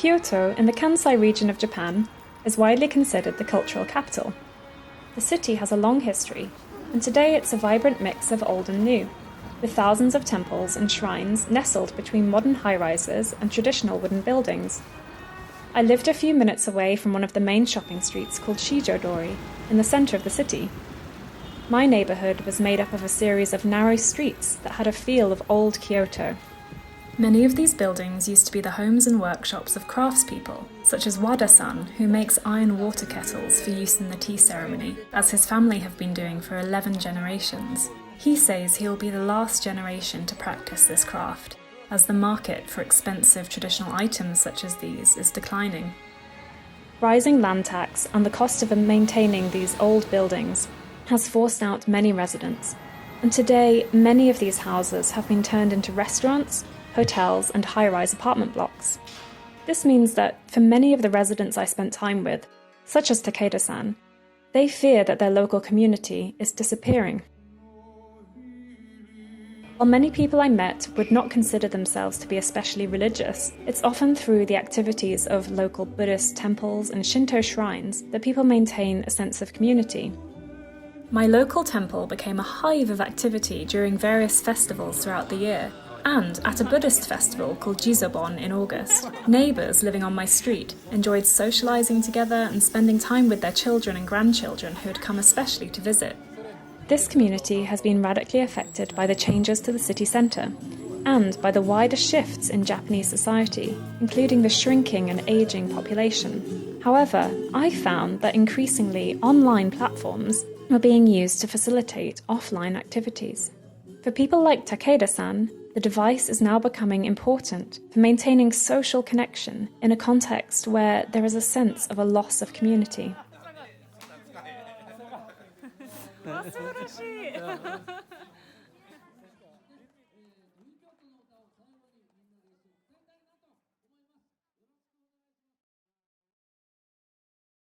Kyoto, in the Kansai region of Japan, is widely considered the cultural capital. The city has a long history, and today it's a vibrant mix of old and new, with thousands of temples and shrines nestled between modern high-rises and traditional wooden buildings. I lived a few minutes away from one of the main shopping streets called Shijo-dori, in the center of the city. My neighborhood was made up of a series of narrow streets that had a feel of old Kyoto. Many of these buildings used to be the homes and workshops of craftspeople, such as Wada-san, who makes iron water kettles for use in the tea ceremony, as his family have been doing for 11 generations. He says he will be the last generation to practice this craft, as the market for expensive traditional items such as these is declining. Rising land tax and the cost of maintaining these old buildings has forced out many residents, and today many of these houses have been turned into restaurants, hotels and high-rise apartment blocks. This means that for many of the residents I spent time with, such as Takeda-san, they fear that their local community is disappearing. While many people I met would not consider themselves to be especially religious, it's often through the activities of local Buddhist temples and Shinto shrines that people maintain a sense of community. My local temple became a hive of activity during various festivals throughout the year, and at a Buddhist festival called Jizobon in August. Neighbours living on my street enjoyed socialising together and spending time with their children and grandchildren who had come especially to visit. This community has been radically affected by the changes to the city centre, and by the wider shifts in Japanese society, including the shrinking and ageing population. However, I found that increasingly online platforms are being used to facilitate offline activities. For people like Takeda-san, the device is now becoming important for maintaining social connection in a context where there is a sense of a loss of community.